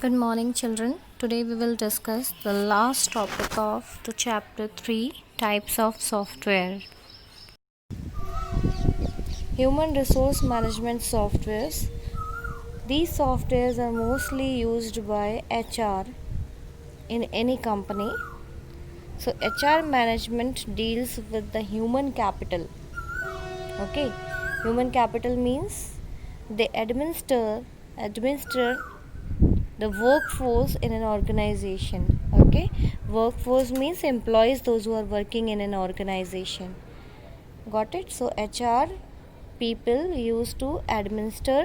Good morning, children. Today we will discuss the last topic of the chapter 3 types of software. Human resource management softwares. These softwares are mostly used by HR in any company. So, HR management deals with the human capital. Okay, human capital means they administer the workforce in an organization. Okay, workforce means employees, those who are working in an organization. Got it? So HR people used to administer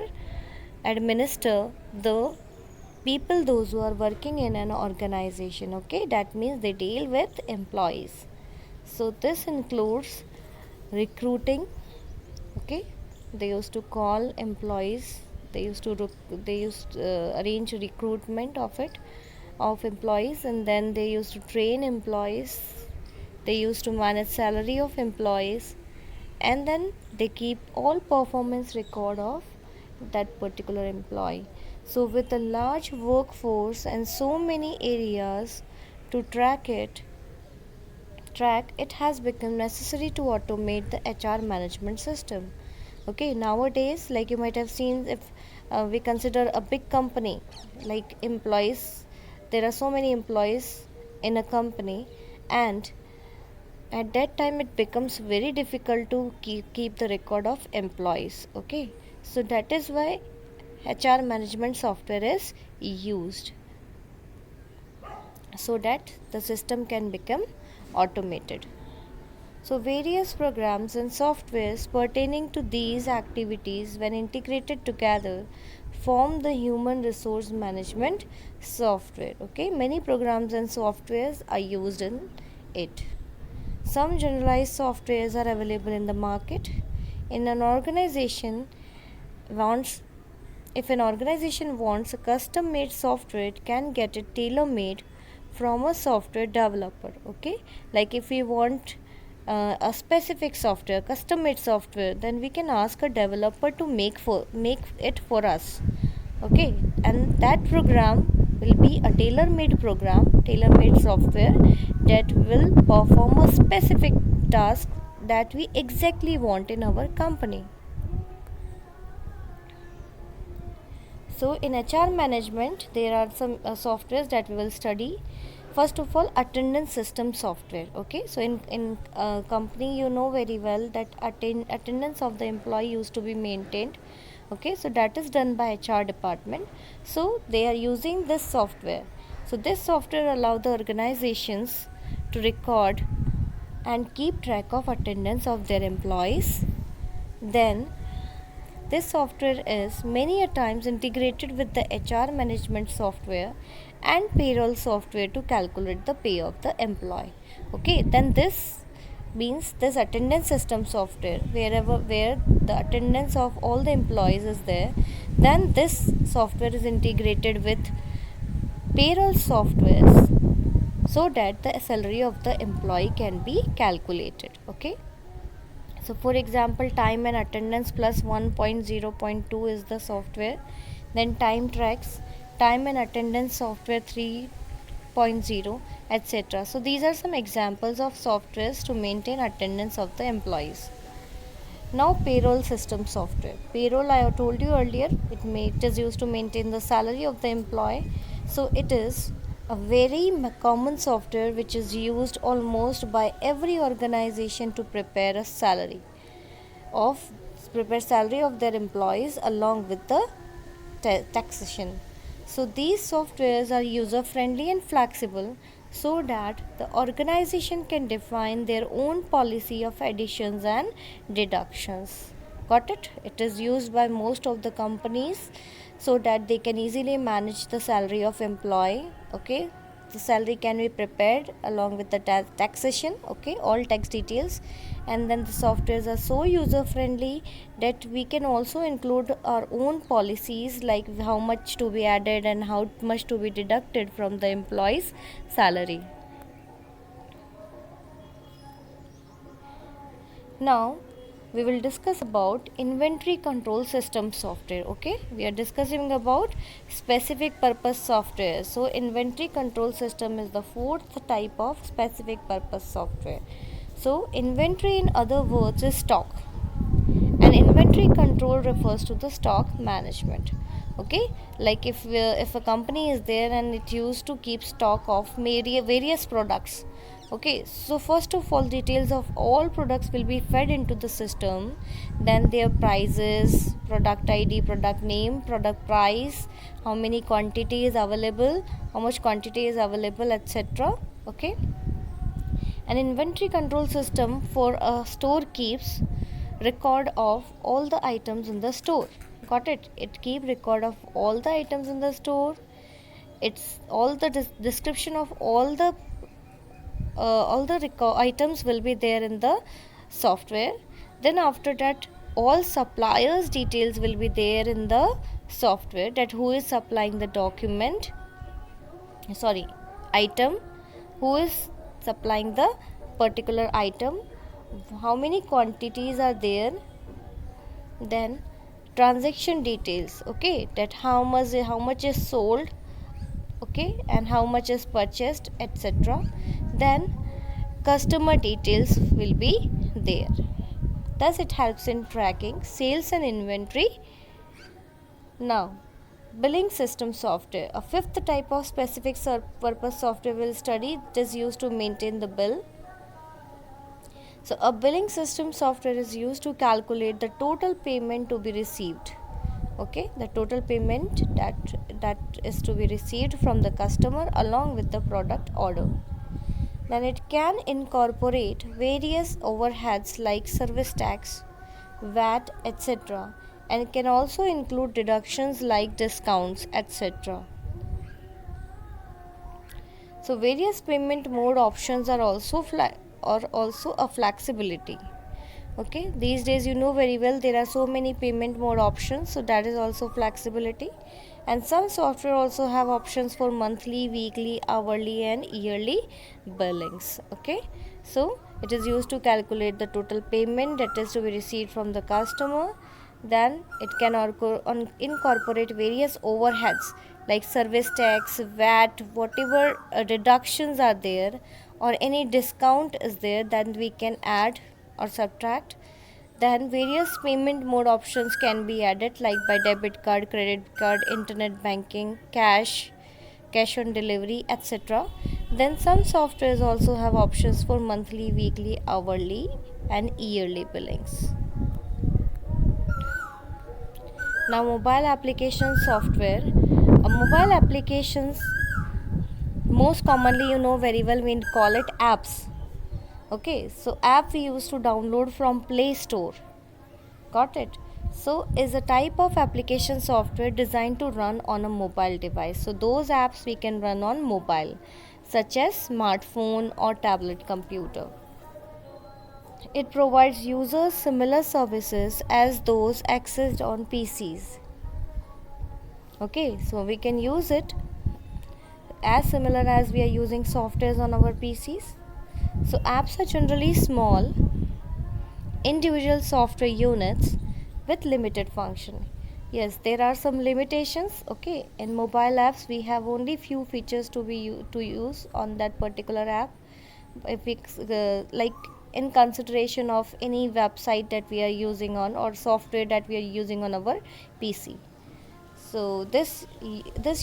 the people, those who are working in an organization. Okay, that means they deal with employees. So this includes recruiting. Okay, they used to call employees, they used arrange recruitment of employees, and then they used to train employees, they used to manage salary of employees, and then they keep all performance record of that particular employee. So with a large workforce and so many areas to track, it has become necessary to automate the HR management system. Okay, nowadays, like you might have seen, if we consider a big company, like employees, there are so many employees in a company, and at that time it becomes very difficult to keep the record of employees. Okay, so that is why HR management software is used, so that the system can become automated. So, various programs and softwares pertaining to these activities, when integrated together, form the human resource management software. Okay, many programs and softwares are used in it. Some generalized softwares are available in the market. In an organization wants If an organization wants a custom made software, it can get it tailor made from a software developer. Okay, like if we want a specific software, custom made software, then we can ask a developer to make it for us. Okay, and that program will be a tailor made program, tailor made software that will perform a specific task that we exactly want in our company. So in HR management, there are some softwares that we will study. First of all, attendance system software. Okay, so in company, you know very well that attendance of the employee used to be maintained. Okay, so that is done by HR department. So they are using this software. So this software allow the organizations to record and keep track of attendance of their employees. Then this software is many a times integrated with the HR management software and payroll software to calculate the pay of the employee. Okay, then this means this attendance system software, where the attendance of all the employees is there, then this software is integrated with payroll softwares so that the salary of the employee can be calculated. Okay, so for example, time and attendance plus 1.0.2 is the software. Then time tracks, time and attendance software 3.0, etc. So these are some examples of softwares to maintain attendance of the employees. Now payroll system software. Payroll, I have told you earlier, it is used to maintain the salary of the employee. So it is a very common software which is used almost by every organization to of prepare salary of their employees along with the taxation. So these softwares are user friendly and flexible so that the organization can define their own policy of additions and deductions. Got it? It is used by most of the companies so that they can easily manage the salary of employee. Okay, the salary can be prepared along with the taxation. Okay, all tax details, and then the softwares are so user friendly that we can also include our own policies, like how much to be added and how much to be deducted from the employee's salary. Now we will discuss about inventory control system software. Okay, we are discussing about specific purpose software. So inventory control system is the fourth type of specific purpose software. So inventory in other words is stock, and inventory control refers to the stock management. Okay, like if a company is there and it used to keep stock of various products. Okay, so first of all, details of all products will be fed into the system, then their prices, product id, product name, product price, how many quantity is available, how much quantity is available, etc. Okay, an inventory control system for a store keeps record of all the items in the store. Got it? It keep record of all the items in the store. It's all the description of all the items will be there in the software. Then after that, all suppliers details will be there in the software, that who is supplying the document, sorry, item, who is supplying the particular item, how many quantities are there, then transaction details. Okay, that how much is sold, okay, and how much is purchased, etc. Then customer details will be there. Thus it helps in tracking sales and inventory. Now, billing system software, a fifth type of specific purpose software will study. It is used to maintain the bill. So a billing system software is used to calculate the total payment to be received. Okay, the total payment that is to be received from the customer along with the product order. Then it can incorporate various overheads like service tax, VAT, etc., and can also include deductions like discounts, etc. So various payment mode options are also a flexibility. Okay, these days you know very well there are so many payment mode options, so that is also flexibility. And some software also have options for monthly, weekly, hourly and yearly billings. Okay, so it is used to calculate the total payment that is to be received from the customer. Then it can incorporate various overheads like service tax, VAT, whatever deductions are there or any discount is there, then we can add or subtract. Then various payment mode options can be added like by debit card, credit card, internet banking, cash on delivery, etc. Then some softwares also have options for monthly, weekly, hourly and yearly billings. Now mobile application software. Mobile applications, most commonly you know very well, we call it apps. Okay, so app we used to download from Play Store. Got it? So is a type of application software designed to run on a mobile device. So those apps we can run on mobile, such as smartphone or tablet computer. It provides users similar services as those accessed on PCs. Okay, so we can use it as similar as we are using softwares on our PCs. So apps are generally small, individual software units with limited function. Yes, there are some limitations. Okay, in mobile apps we have only few features to use on that particular app. If we like in consideration of any website that we are using on or software that we are using on our PC. So this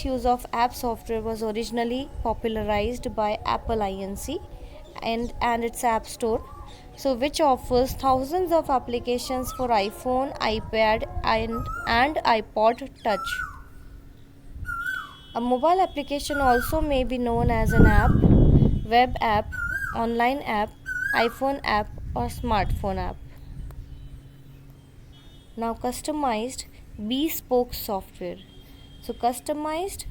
use of app software was originally popularized by Apple Inc. and its App Store, so which offers thousands of applications for iPhone, iPad and iPod Touch. A mobile application also may be known as an app, web app, online app, iPhone app or smartphone app. Now customized bespoke software. So customized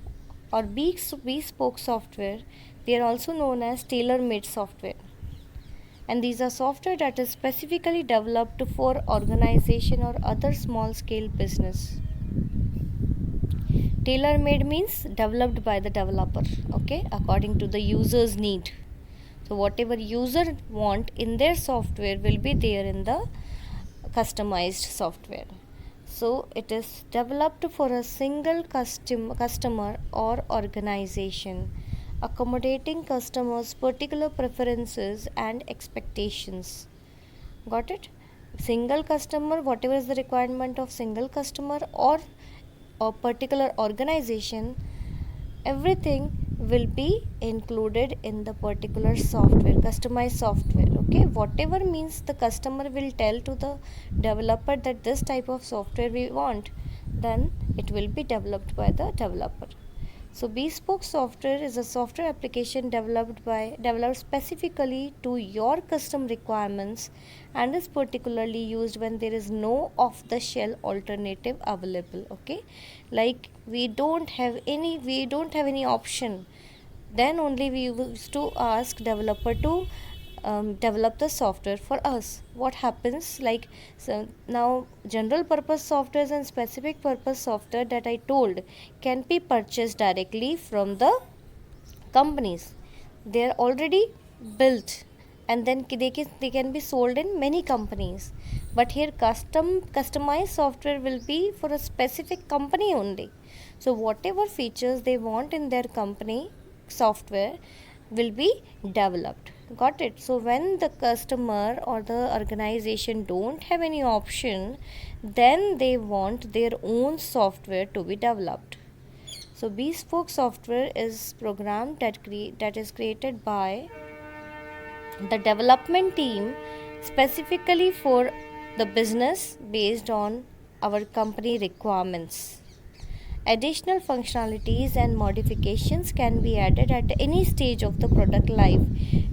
or bespoke software, they are also known as tailor-made software. And these are software that is specifically developed for organization or other small scale business. Tailor-made means developed by the developer, okay, according to the user's need. So whatever user want in their software will be there in the customized software. So it is developed for a single customer or organization, accommodating customers' particular preferences and expectations. Got it? Single customer, whatever is the requirement of single customer or a particular organization, everything will be included in the particular software, customized software. Okay, whatever means the customer will tell to the developer that this type of software we want, then it will be developed by the developer. So bespoke software is a software application developed specifically to your custom requirements and is particularly used when there is no off the shelf alternative available. Okay, like we don't have any option, then only we used to ask developer to develop the software for us. What happens, like, so now general purpose softwares and specific purpose software that I told can be purchased directly from the companies. They are already built and then they can be sold in many companies, but here customized software will be for a specific company only. So whatever features they want in their company software will be developed. Got it? So when the customer or the organization don't have any option, then they want their own software to be developed. So bespoke software is program that is created by the development team specifically for the business based on our company requirements. Additional functionalities and modifications can be added at any stage of the product life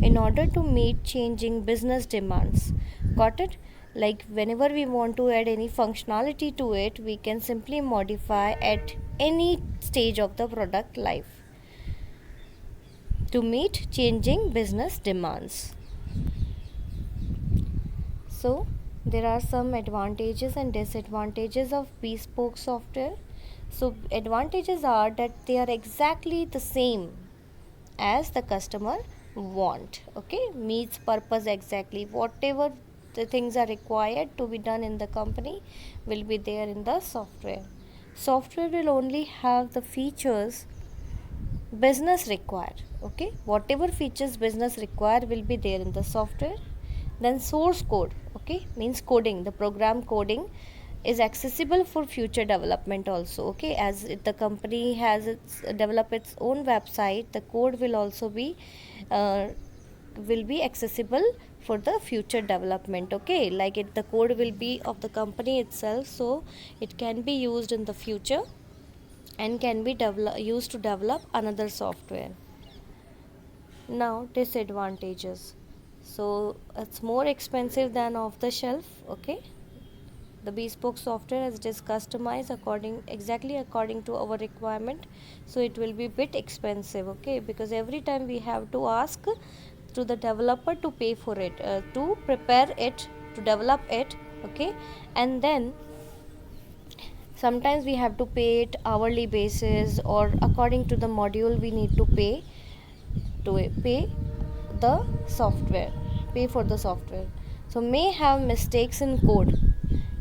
in order to meet changing business demands. Got it? Like whenever we want to add any functionality to it, we can simply modify at any stage of the product life to meet changing business demands. So there are some advantages and disadvantages of bespoke software. So advantages are that they are exactly the same as the customer want. Okay, meets purpose exactly. Whatever the things are required to be done in the company will be there in the software. Software will only have the features business require. Okay, whatever features business require will be there in the software. Then source code, okay, means coding, the program coding is accessible for future development also. Okay, as the company has develop its own website, the code will also be accessible for the future development. Okay, like the code will be of the company itself, so it can be used in the future and can be used to develop another software. Now disadvantages. So it's more expensive than off the shelf. Okay, the bespoke software as it is customized exactly according to our requirement, so it will be bit expensive. Okay, because every time we have to ask to the developer to pay for it, to prepare it, to develop it. Okay, and then sometimes we have to pay it hourly basis or according to the module we need to pay the software, pay for the software. So may have mistakes in code.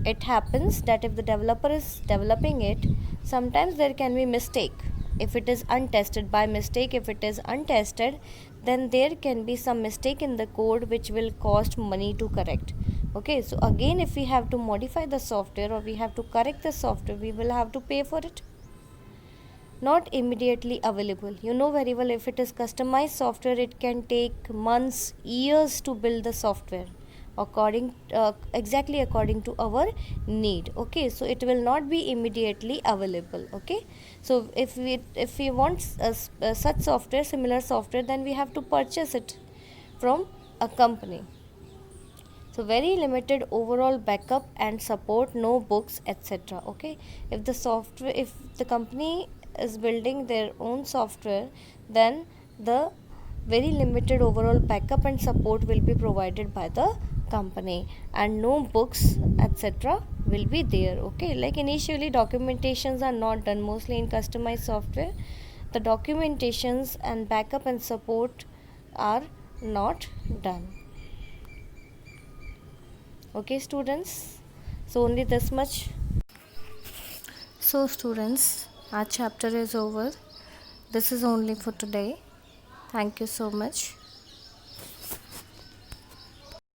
It happens that if the developer is developing it, sometimes there can be mistake. If it is untested, by mistake, if it is untested, then there can be some mistake in the code which will cost money to correct. Okay, so again, if we have to modify the software or we have to correct the software, we will have to pay for it. Not immediately available. You know very well, if it is customized software, it can take months, years to build the software exactly according to our need. Okay, so it will not be immediately available. Okay, so if we want such software, similar software, then we have to purchase it from a company. So very limited overall backup and support, no books, etc. Okay, if the company is building their own software, then the very limited overall backup and support will be provided by the company, and no books, etc. will be there. Okay, like initially documentations are not done. Mostly in customized software, the documentations and backup and support are not done. Okay, students, So only this much. So students, our chapter is over. This is only for today. Thank you so much.